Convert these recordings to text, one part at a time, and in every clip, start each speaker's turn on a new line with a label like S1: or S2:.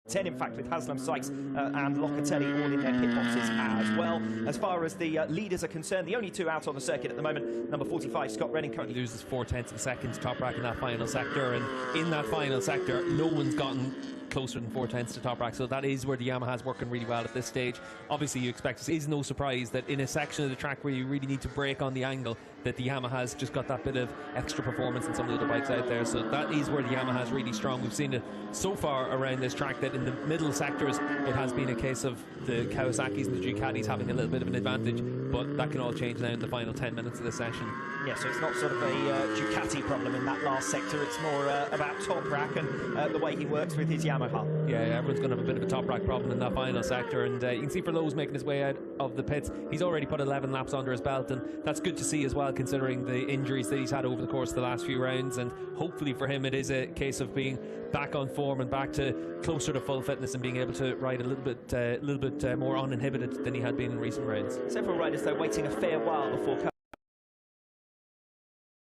S1: 10, in fact, with Haslam, Sykes and Locatelli all in their pit boxes as well. As far as the leaders are concerned, the only two out on the circuit at the moment, number 45, Scott Redding, currently
S2: loses 0.4 of a second to Top Rack in that final sector, and in that final sector, no one's gotten closer than 0.4 to Top Rack, so that is where the Yamaha's working really well at this stage. Obviously, you expect it is no surprise that in a section of the track where you really need to brake on the angle, that the Yamaha's just got that bit of extra performance in some of the other bikes out there. So that is where the Yamaha's really strong. We've seen it so far around this track that in the middle sectors it has been a case of the Kawasaki's and the Ducatis having a little bit of an advantage, but that can all change now in the final 10 minutes of the session.
S1: Yeah, so it's not sort of a Ducati problem in that last sector, it's more about Top Rack and the way he works with his Yamaha.
S2: Yeah, everyone's going to have a bit of a Top Rack problem in that final sector, and you can see for Lowe's making his way out of the pits. He's already put 11 laps under his belt, and that's good to see as well, considering the injuries that he's had over the course of the last few rounds. And hopefully for him it is a case of being back on form and back to closer to full fitness and being able to ride a little bit more uninhibited than he had been in recent rounds.
S1: Several riders though waiting a fair while before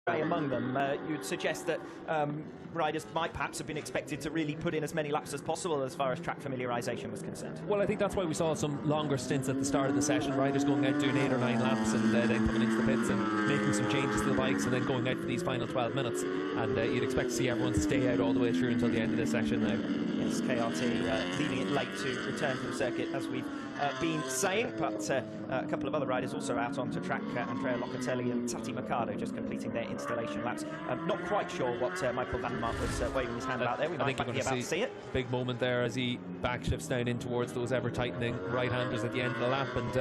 S1: among them. You'd suggest that riders might perhaps have been expected to really put in as many laps as possible as far as track familiarisation was concerned.
S2: Well, I think that's why we saw some longer stints at the start of the session, riders going out doing 8 or 9 laps and then coming into the pits and making some changes to the bikes and then going out for these final 12 minutes. And you'd expect to see everyone stay out all the way through until the end of this session now.
S1: Yes, KRT leaving it late to return to the circuit, as we've been saying, but a couple of other riders also out onto track. Andrea Locatelli and Tati Mercado just completing their installation laps. Not quite sure what Michael Van der Mark was waving his hand about there. We might be about to see it.
S2: Big moment there as he back shifts down in towards those ever tightening right-handers at the end of the lap, and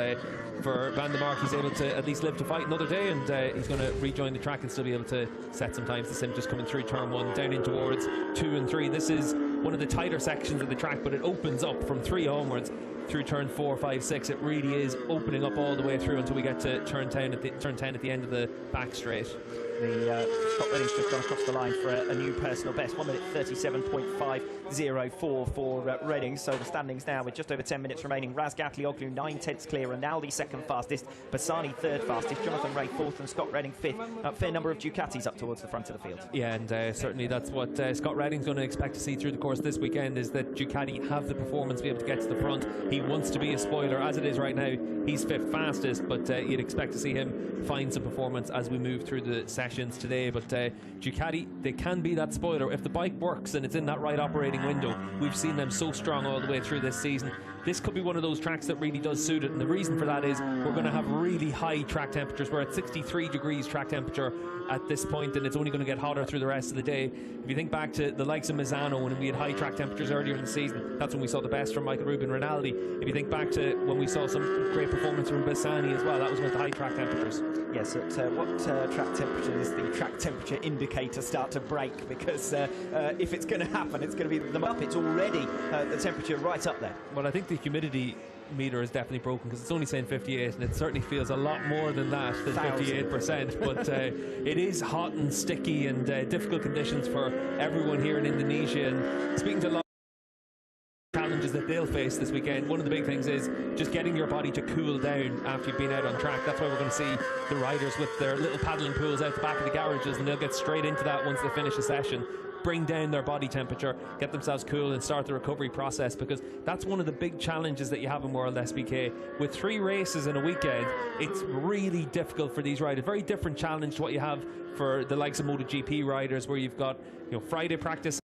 S2: for Van der Mark, he's able to at least live to fight another day, and he's going to rejoin the track and still be able to set some times. To him just coming through turn 1 down in towards 2 and 3. This is one of the tighter sections of the track, but it opens up from 3 onwards through turn 4, 5, 6. It really is opening up all the way through until we get to turn 10 at the end of the back straight.
S1: Scott Redding's just gone across the line for a new personal best, 1 minute 37.504 for Redding. So the standings now with just over 10 minutes remaining. Raz Gatlioglu 9/10 clear, Rinaldi second fastest, Bassani third fastest, Jonathan Ray fourth, and Scott Redding fifth. A fair number of Ducatis up towards the front of the field.
S2: Yeah, and certainly that's what Scott Redding's going to expect to see through the course this weekend, is that Ducati have the performance to be able to get to the front. He wants to be a spoiler. As it is right now, he's 5th fastest, but you'd expect to see him find some performance as we move through the sessions today. But Ducati, they can be that spoiler if the bike works and it's in that right operating window. We've seen them so strong all the way through this season. This could be one of those tracks that really does suit it, and the reason for that is we're going to have really high track temperatures. We're at 63 degrees track temperature at this point, and it's only going to get hotter through the rest of the day. If you think back to the likes of Misano, when we had high track temperatures earlier in the season, that's when we saw the best from Michael Rubin Rinaldi. If you think back to when we saw some great performance from Bassani as well, that was with the high track temperatures.
S1: Yes, at what track temperature does the track temperature indicator start to break? Because if it's going to happen, it's going to be the up. It's already the temperature right up there.
S2: Well, I think the humidity meter is definitely broken, because it's only saying 58, and it certainly feels a lot more than that, than 58%. But it is hot and sticky and difficult conditions for everyone here in Indonesia. And speaking to a lot of challenges that they'll face this weekend, one of the big things is just getting your body to cool down after you've been out on track. That's why we're going to see the riders with their little paddling pools out the back of the garages, and they'll get straight into that once they finish a session. Bring down their body temperature, get themselves cool, and start the recovery process, because that's one of the big challenges that you have in World SBK. With 3 races in a weekend, it's really difficult for these riders. Very different challenge to what you have for the likes of MotoGP riders, where you've got, you know, Friday practice,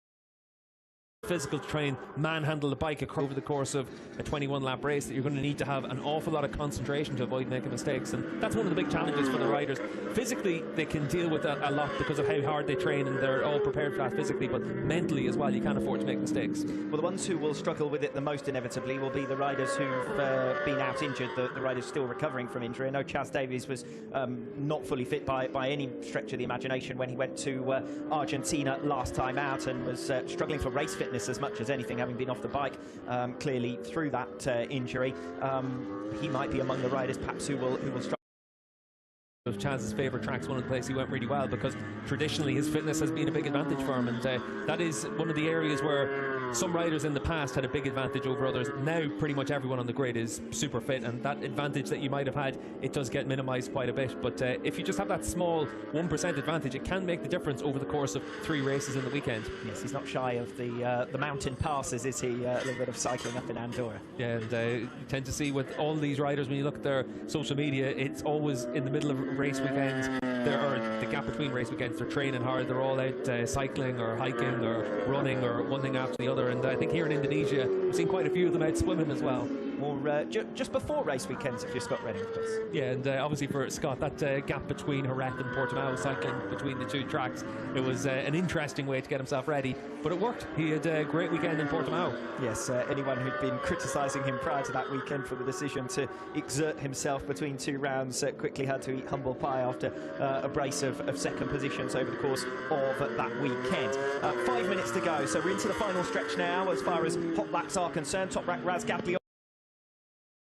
S2: physical train, manhandle the bike over the course of a 21-lap race, that you're going to need to have an awful lot of concentration to avoid making mistakes. And that's one of the big challenges for the riders. Physically, they can deal with that a lot because of how hard they train, and they're all prepared for that physically, but mentally as well, you can't afford to make mistakes.
S1: Well, the ones who will struggle with it the most inevitably will be the riders who've been out injured, the riders still recovering from injury. I know Chaz Davies was not fully fit by any stretch of the imagination when he went to Argentina last time out, and was struggling for race fitness as much as anything, having been off the bike clearly through that injury. He might be among the riders perhaps who will struggle.
S2: of Chaz's favourite tracks, one of the places he went really well, because traditionally his fitness has been a big advantage for him, and that is one of the areas where some riders in the past had a big advantage over others. Now pretty much everyone on the grid is super fit, and that advantage that you might have had, it does get minimised quite a bit. But if you just have that small 1% advantage, it can make the difference over the course of 3 races in the weekend.
S1: Yes, he's not shy of the mountain passes, is he? A little bit of cycling up in Andorra.
S2: Yeah, and you tend to see with all these riders, when you look at their social media, it's always in the middle of race weekends, or the gap between race weekends, they're training hard, they're all out cycling or hiking or running or one thing after the other. And I think here in Indonesia we've seen quite a few of them out swimming as well.
S1: Or just before race weekends if you're Scott Redding, of course.
S2: Yeah, and obviously for Scott, that gap between Jerez and Portimao, cycling between the 2 tracks, it was an interesting way to get himself ready, but it worked. He had a great weekend in Portimao.
S1: Yes, anyone who'd been criticising him prior to that weekend for the decision to exert himself between 2 rounds quickly had to eat humble pie after a brace of second positions over the course of that weekend. 5 minutes to go, so we're into the final stretch now as far as hot laps are concerned. Top rank Raz Gablion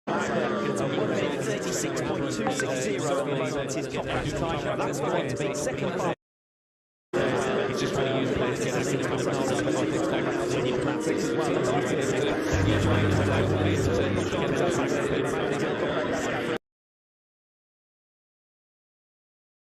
S1: 36.260 at the moment, his top rank time. That's going to be second part.
S2: He's just trying to use the place to get us into the